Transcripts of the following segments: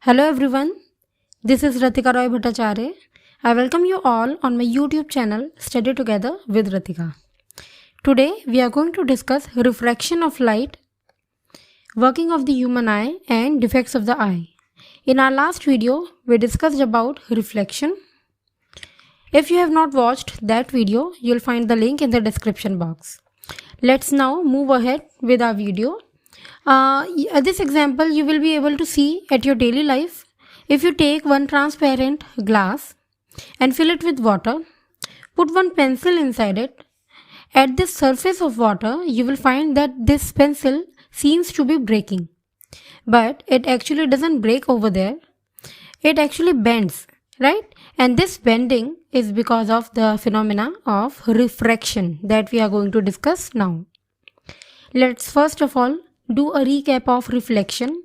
Hello everyone, this is Ratika Roy Bhattacharya. I welcome you all on my YouTube channel Study Together with Ratika. Today we are going to discuss refraction of light, working of the human eye and defects of the eye. In our last video, we discussed about reflection. If you have not watched that video, you'll find the link in the description box. Let's now move ahead with our video. This example you will be able to see at your daily life. If you take one transparent glass and fill it with water, put one pencil inside it. At the surface of water, you will find that this pencil seems to be breaking. But it actually doesn't break over there. It actually bends, right? And this bending is because of the phenomena of refraction that we are going to discuss now. Let's first of all do a recap of reflection.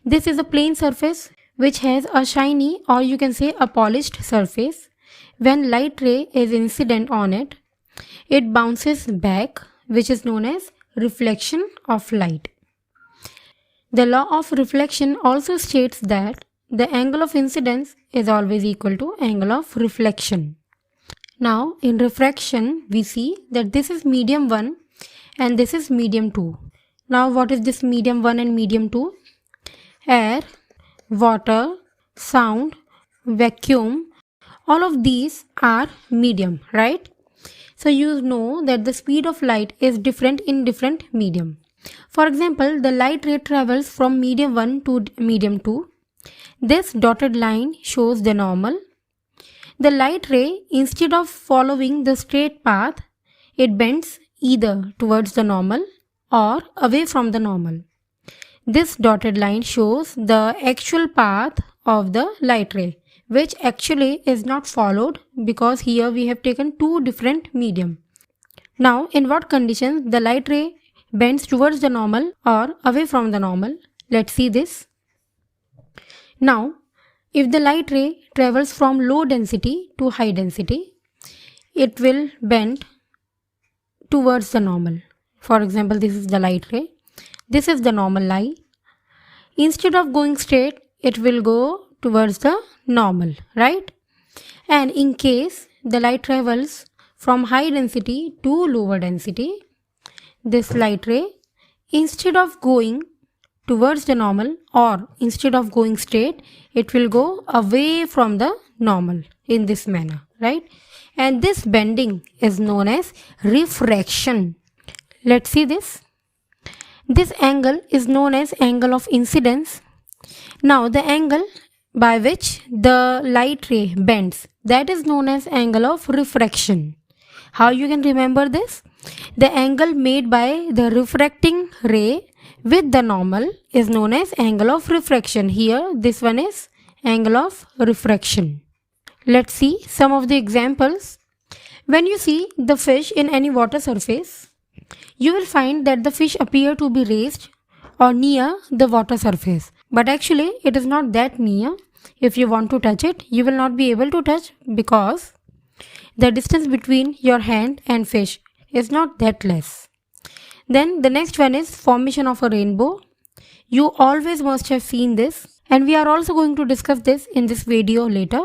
This is a plane surface which has a shiny or you can say a polished surface. When light ray is incident on it, it bounces back, which is known as reflection of light. The law of reflection also states that the angle of incidence is always equal to angle of reflection. Now in refraction we see that this is medium 1 and this is medium 2. Now what is this medium 1 and medium 2? Air, water, sound, vacuum, all of these are medium, right? So you know that the speed of light is different in different medium. For example, the light ray travels from medium 1 to medium 2. This dotted line shows the normal. The light ray, instead of following the straight path, it bends either towards the normal or away from the normal. This dotted line shows the actual path of the light ray, which actually is not followed because here we have taken two different medium. Now, in what conditions the light ray bends towards the normal or away from the normal? Let's see this. Now, if the light ray travels from low density to high density, it will bend towards the normal. For example, this is the light ray. This is the normal eye. Instead of going straight, it will go towards the normal, right? And in case the light travels from high density to lower density, this light ray, instead of going towards the normal or instead of going straight, it will go away from the normal in this manner, right? And this bending is known as refraction. Let's see this. This angle is known as angle of incidence. Now the angle by which the light ray bends, that is known as angle of refraction. How you can remember this? The angle made by the refracting ray with the normal is known as angle of refraction. Here this one is angle of refraction. Let's see some of the examples. When you see the fish in any water surface, you will find that the fish appear to be raised or near the water surface. But actually it is not that near. If you want to touch it, you will not be able to touch because the distance between your hand and fish is not that less. Then the next one is formation of a rainbow. You always must have seen this, and we are also going to discuss this in this video later.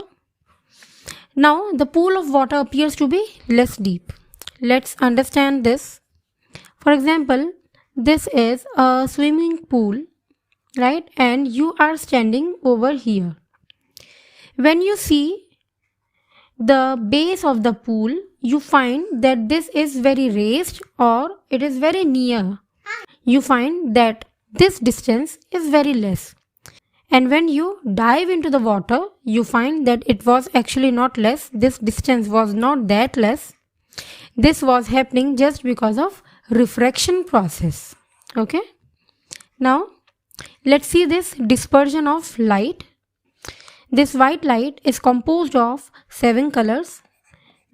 Now the pool of water appears to be less deep. Let's understand this. For example, this is a swimming pool, right? And you are standing over here. When you see the base of the pool, you find that this is very raised or it is very near. You find that this distance is very less. And when you dive into the water, you find that it was actually not less. This distance was not that less. This was happening just because of refraction process. Okay. Now, let's see this dispersion of light. This white light is composed of 7 colors.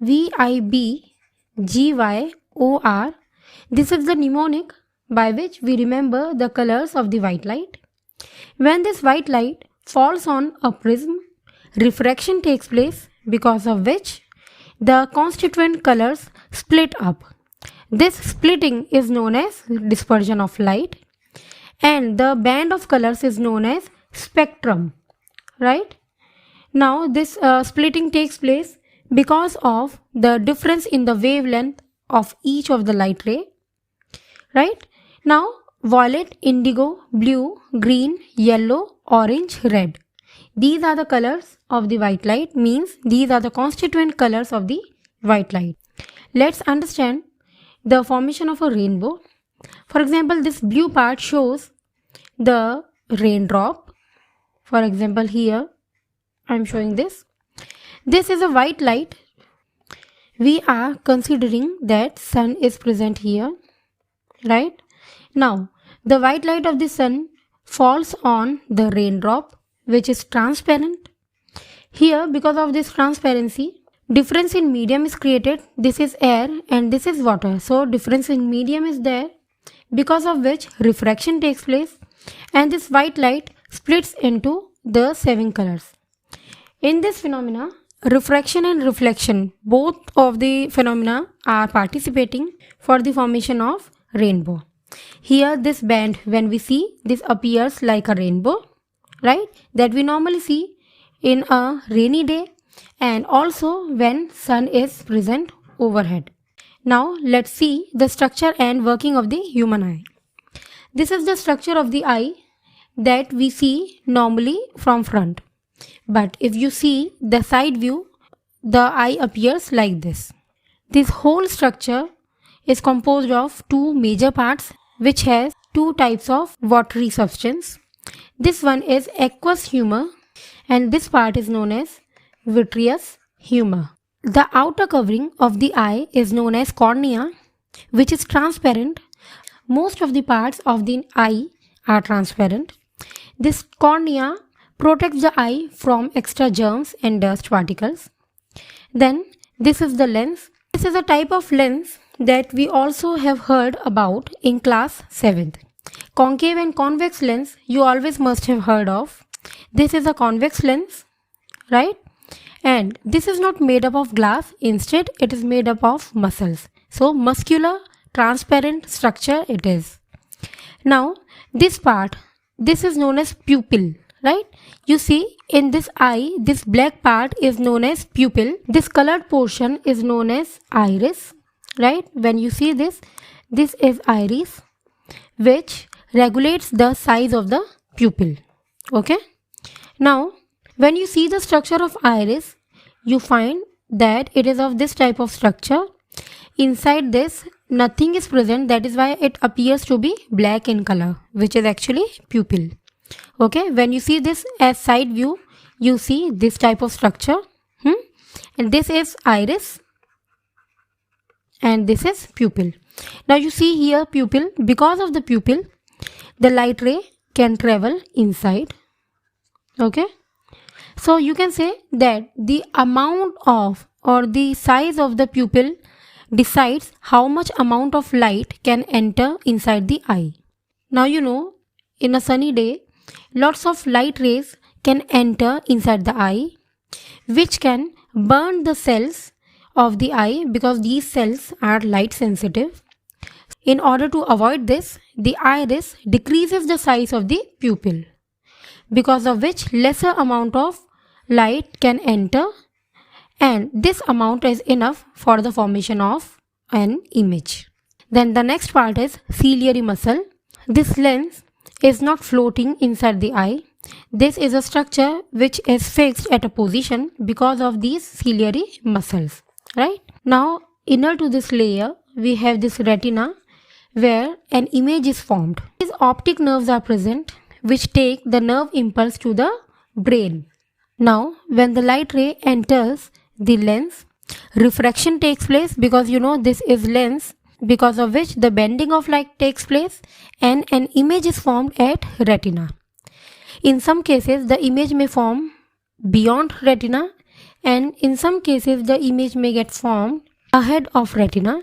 VIB, GY, OR. This is the mnemonic by which we remember the colors of the white light. When this white light falls on a prism, refraction takes place, because of which the constituent colors split up. This splitting is known as dispersion of light, and the band of colors is known as spectrum. right? Now this splitting takes place because of the difference in the wavelength of each of the light ray, right? Now violet, indigo, blue, green, yellow, orange, red. These are the colors of the white light, means these are the constituent colors of the white light. Let's understand the formation of a rainbow. For example, this blue part shows the raindrop. For example, here I am showing this. This is a white light. We are considering that sun is present here, right? Now, the white light of the sun falls on the raindrop, which is transparent. Here, because of this transparency, difference in medium is created. This is air and this is water. So, difference in medium is there, because of which refraction takes place, and this white light splits into the 7 colors. In this phenomena, refraction and reflection, both of the phenomena are participating for the formation of rainbow. Here this band, when we see, this appears like a rainbow, right? That we normally see in a rainy day and also when sun is present overhead. Now let's see the structure and working of the human eye. This is the structure of the eye that we see normally from front. But if you see the side view, the eye appears like this. This whole structure is composed of 2 major parts which has 2 types of watery substance. This one is aqueous humor and this part is known as vitreous humor. The outer covering of the eye is known as cornea, which is transparent. Most of the parts of the eye are transparent. This cornea protects the eye from extra germs and dust particles. Then this is the lens. This is a type of lens that we also have heard about in class 7th. Concave and convex lens you always must have heard of. This is a convex lens, right? And this is not made up of glass, instead it is made up of muscles. So muscular transparent structure it is. Now this part, this is known as pupil, right? You see in this eye, this black part is known as pupil. This colored portion is known as iris, right? When you see this, this is iris, which regulates the size of the pupil. Okay. Now when you see the structure of iris, you find that it is of this type of structure. Inside this nothing is present, that is why it appears to be black in color, which is actually pupil. Okay, when you see this as side view, you see this type of structure, and this is iris and this is pupil. Now you see here pupil. Because of the pupil, the light ray can travel inside. Okay, so you can say that the amount of or the size of the pupil decides how much amount of light can enter inside the eye. Now you know, in a sunny day, lots of light rays can enter inside the eye, which can burn the cells of the eye because these cells are light sensitive. In order to avoid this, the iris decreases the size of the pupil, because of which lesser amount of light can enter, and this amount is enough for the formation of an image. Then the next part is ciliary muscle. This lens is not floating inside the eye. This is a structure which is fixed at a position because of these ciliary muscles, right? Now inner to this layer we have this retina where an image is formed. These optic nerves are present which take the nerve impulse to the brain. Now when the light ray enters the lens, refraction takes place because you know this is lens, because of which the bending of light takes place and an image is formed at retina. In some cases the image may form beyond retina, and in some cases the image may get formed ahead of retina,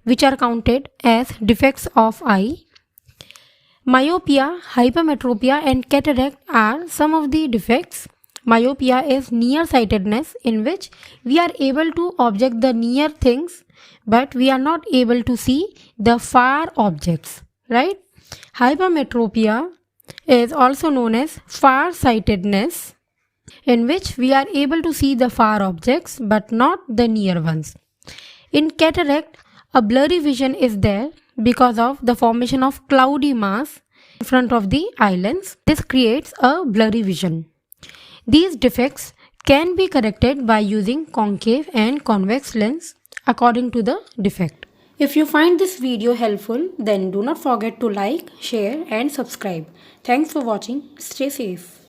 which are counted as defects of eye. Myopia, hypermetropia and cataract are some of the defects. Myopia is nearsightedness in which we are able to object the near things but we are not able to see the far objects, right? Hypermetropia is also known as farsightedness in which we are able to see the far objects but not the near ones. In cataract, a blurry vision is there because of the formation of cloudy mass in front of the eye lens. This creates a blurry vision. These defects can be corrected by using concave and convex lens according to the defect. If you find this video helpful, then do not forget to like, share and subscribe. Thanks for watching. Stay safe.